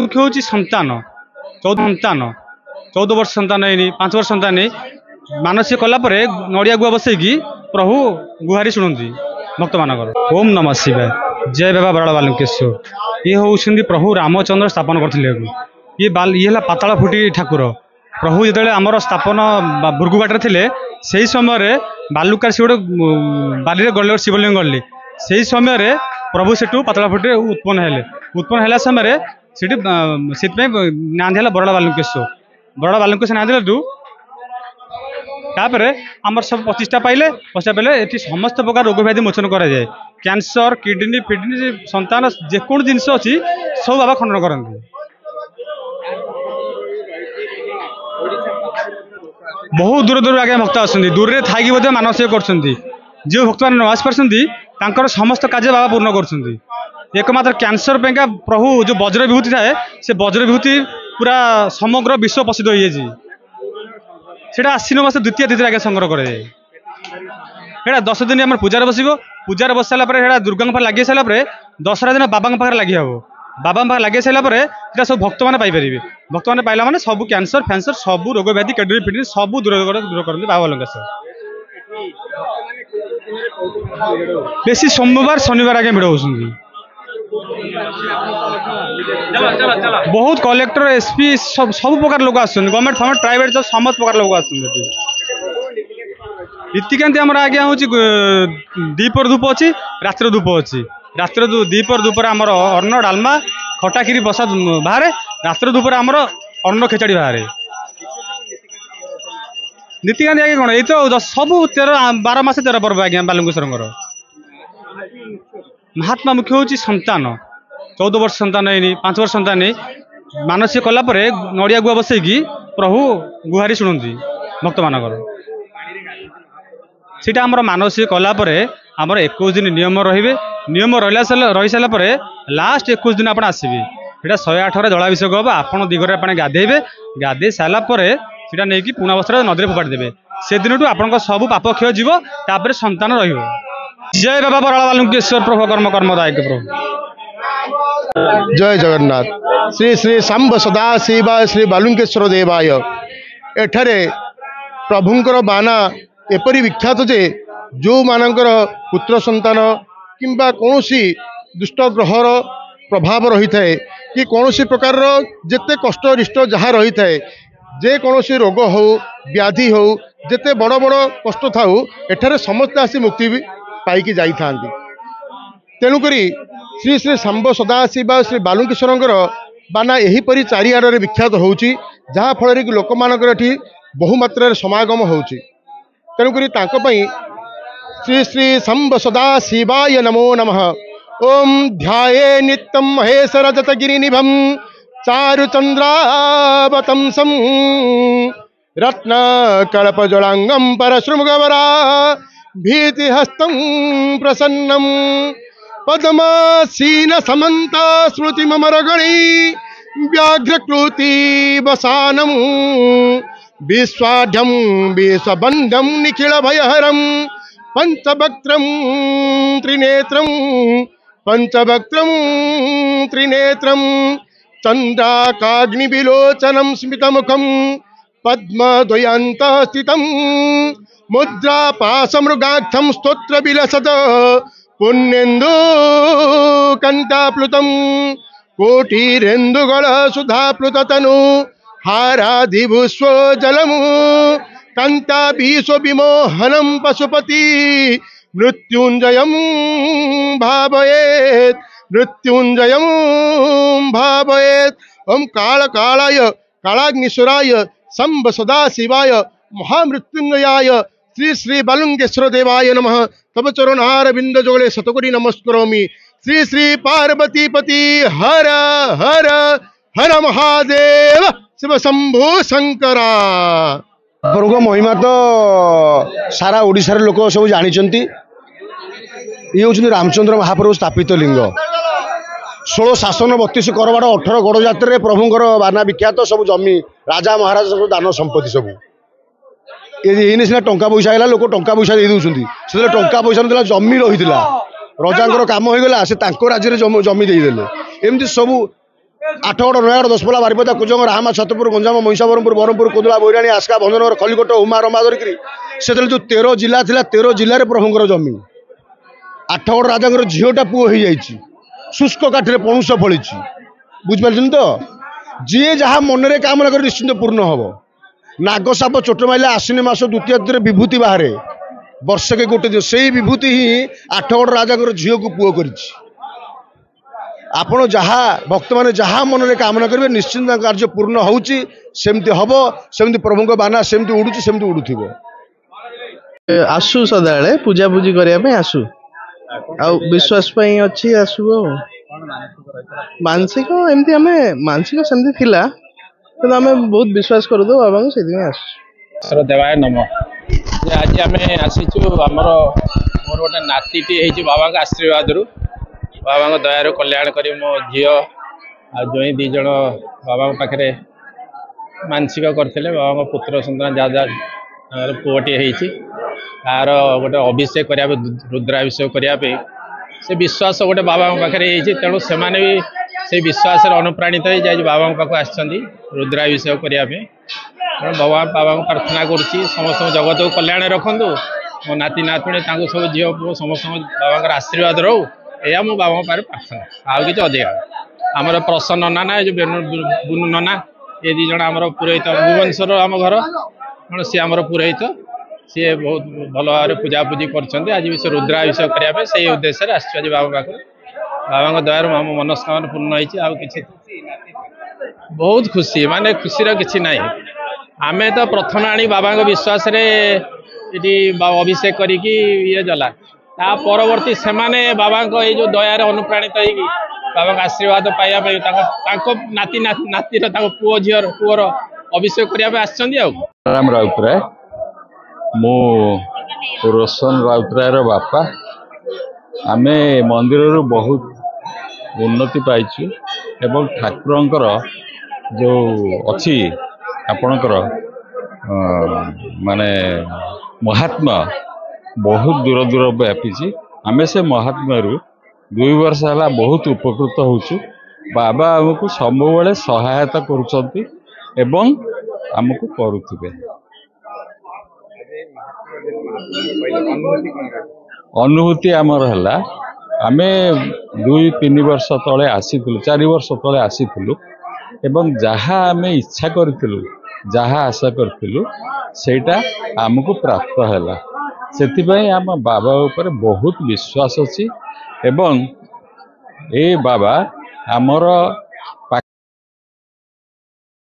मुख्य हूँ संतान 14 वर्ष संतान है 5 वर्ष संतान नहीं मानसिक कलापर नड़िया गुआ बसैकी प्रभु गुहारी शुणुंती भक्त मान। ओम नमः शिवाय जय बाबा बराड़ बालुकेश्वर ये हूँ प्रभु रामचंद्र स्थापन करते ये पाताल फुटी ठाकुर प्रभु जो आमर स्थापन भृगुघाटे थे से समय बालुका से गोटे बाली गले शिवलिंग गली से समय प्रभु से पाताल फुटी उत्पन्न है समय से ना दिला बराड़ बालुकेश्वर ना दिलु तापर आमर सब 25टा पाइले ये समस्त प्रकार रोग व्याधि मोचन कराए कैंसर किडनी फिडनी संतान जेको जिनस अच्छी सब बाबा खंडन करते बहुत दूर दूर आगे भक्त आसती दूर में थी मानसिक कर जो भक्त मैंने न आस पार समस्त कार्य बाबा पूर्ण कर एकमात्र कैंसर पेका प्रभु जो वज्र विभूति थाए से वज्र विभूति पूरा समग्र विश्व प्रसिद्ध हो सेटा आश्विन मास द्वितीय तिथि आगे संग्रह कराए 10 दिन आम पूजार बस पूजार बस सारा दुर्गा लगे सारापर दशहरा दिन बाबा पाखे लगे हे बाबा पाखे लगे सारापर सब भक्त मैंने पाइपर भक्त मैंने पाइला मैंने सब कैंसर फैंसर सब रोग व्याधि किडनी फिडनी सब दूर करते बाबा बालुकेश्वर बेसी सोमवार शनिवार आगे भिड़ होती बहुत कलेक्टर एसपी सब प्रकार लोग आस गवर्नमेंट फर्मेंट प्राइवेट समस्त प्रकार लोग आतीकांति आम आज्ञा हूँ दीपर धूप अच्छी रात्र धूप अच्छी रात्र दीपर धूपर आमर अन्न डालमा खटा खीरी प्रसाद बाहर रात्र धूपर आमर अन्न खेचाड़ी बाहर नीतिकांति आगे कौन ये तो सब 12 मास 13 पर्व आज्ञा बालुकेश्वर महात्मा मुख्य हूँ संतान 14 वर्ष संतान है 5 वर्ष संतान नहीं मानसिक कलापर नड़िया गुआ बसैकी प्रभु गुहारी शुणुंती भक्त मान सीटा आमर मानसिक कलापर आमर 21 दिन नियम रे नियम रही सारापर लास्ट 21 दिन आप आसबे से 108 जलाभिषेक हम आप दिगरे आप गाधेबे गाधे सारापर सीटा नहीं कि पुणा वस्त्र नदी फोपाड़ी देवे से दिन आप सब पाप क्षय जीव तापर संतान रही। जय बाबा बराड़ बालुकेश्वर प्रभु कर्म कर्मदायक प्रभु जय जगन्नाथ श्री श्री सांब सदा शिवा श्री बालुकेश्वर देवाय एठारे प्रभुंकर बाना एपरी विख्यात जे जो मानकर पुत्र संतान किंबा कौनसी दुष्ट ग्रहर प्रभाव रही थाए कि कौनसी प्रकार जेते कष्ट रिष्ट जहाँ रही थाए जे कौनसी रोग हो व्याधि हो जेते बड़ बड़ कष्ट थाऊ एठारे समस्त आसी मुक्ति पाई जाई थांती तेणुकरी श्री श्री सांब सदाशिव श्री बालुकेश्वर बाना यहीपरी चारिआडे विख्यात होउची जहाँ फल कि लोक मानकर एठी बहुमात्रा समागम होउची तेणुकरी तांको पई श्री श्री सांब सदाशिवाय नमो नमः। ओम ध्याये नित्यं महेश रजत गिरिनिभं चारुचंद्रावतंसं रत्न कल्पजलांगं परशृंगवरा भीतिहस्तं प्रसन्नं पद्मासीन समन्त स्मृति ममरगणी व्याघ्रकृति वसानम विश्वाढ्यम विश्वबंधम निखिल भयहरम पंचवक्त्रम त्रिनेत्रम चंद्राकाग्निविलोचनम स्मितमुखम पद्मद्वयंत स्थितम मुद्रा पाशमृगाक्षम स्तोत्र विलसद पुण्येन्दु कंताप्लुतम कोटिरेन्दुगल सुधाप्लुततनु हाराधिभुस्व जलमु कंता विश्व विमोहनम पशुपति मृत्युंजयम भावयेत ओम काल कालाय कालाग्निश्वराय सांब सदाशिवाय महामृत्युंजयाय श्री श्री बालुकेश्वर देवाय नमः। तब चरणार बिंद जोड़े शतकोटी नमस्करोमि। श्री श्री पार्वतीपति हर हर हर महादेव शिव शंभु शंकरा। प्रभु महिमा तो सारा ओडिशार लोक सब जानी। ये हूँ रामचंद्र महाप्रभु स्थापित लिंग 16 शासन 32 करवाड़ 18 गड़ जात्रा प्रभुंर बाना विख्यात सब जमी राजा महाराज सब दान संपत्ति सब ये सीना टंका पैसा है लोक टंका पैसा दे दूसरी से टंका पैसा ना जमी रही रजा काम हो गला से राज्य जमी देदेले एमती सब आठगड़ नयागढ़ दशपल्ला बारिपदा कुजंग रामा छतपुर गंजाम महिषापुर ब्रह्मपुर कोदला बैराणी आस्का भंजनगर खलिकोट उमा रमा धरिक से जो 13 जिला था 13 जिले प्रभुंर जमी आठगड़ राजा झीटा पुओ हो जाइए शुष्क काठिरे पणुष फली बुझिपार तो जी जहाँ मनरे कामना कर निश्चिंत पूर्ण हम नागसाप चोट मारे आश्विन मास द्वितीय तिथि विभूति बाहर वर्षके गोटे दिन से विभूति ही आठगड़ राजा झील को पुओ कर आपण जहाँ भक्त मैंने जहाँ मनरे कामना करेंगे निश्चिंत कार्य पूर्ण होमती हम सेमती प्रभु बाना सेमती उड़ू सेमती उड़ू आसु सदाले पूजा पूजी करने आसु आ विश्वास अच्छी आसु मानसिक एमती आम मानसिक सेमती थिला तो आम बहुत विश्वास कर दो बाबा को से आसु देवाय नम आज आम आसीचु आमर मोर गोटे नातीटी है बाबा आशीर्वाद रु बाबा दयार कल्याण कर मो झी आ जो दीज बाबा पाखे मानसिक करते बाबा पुत्र सन्तान जहाँ जहाँ पुअटे तार गोटे अभिषेक करने रुद्राभिषेक करने से विश्वास गोटे बाबा पाखे तेणु से भी से विश्वास अनुप्राणित हो जाए बाबा पाक आसछंती रुद्राभिषेक करने भगवान बाबा को प्रार्थना करुच्ची समस्त जगत को कल्याण रखु मो नाती नातुणी सब झी पुओ समस्त बाबा आशीर्वाद रो या मो बाबा पाखे प्रार्थना आउ कि अधिक आमर प्रसन्न नाना जो बुनु नना ये दी जन आमर पुरोहित भुवनेश्वर आम घर तेणु सी आमर पुरोहित सी बहुत भल भाव पूजा पूजी कर आज भी से रुद्राभिषेक करने से उद्देश्य आस बाबा पाख बाबा दयार आम मनस्कामना पूर्ण होती बहुत खुशी माने खुशी किसी ना आम तो प्रथम आनी बाबा विश्वास अभिषेक करी ये जला ता परवर्ती से बाबा ये जो दयार अनुप्राणित हो बाबा आशीर्वाद पाइबा नाती नाती पुओ झीर पुओर अभिषेक करने राम राउतराय मो रोशन राउतराय बापा आमे मंदिर रू बहुत उन्नति पाइछु एवं ठाकुरंकर जो अच्छी आपणकर माने महात्मा बहुत दूर दूर व्यापी आमे से महात्मा रू 2 वर्ष है बहुत उपकृत होचु बाबा आमको सब सहायता करुचंती एवं आमको करुथिबे अनुभूति आमर है आमे 2-3 वर्ष तले आसीथिलु 4 वर्ष तले आसीथिलु एवं जहाँ आमे इच्छा करथिलु जहाँ आशा करथिलु सेटा आमको प्राप्त हैला सेतिपई आम बाबा ऊपर बहुत विश्वास अछि एवं ए बाबा आमर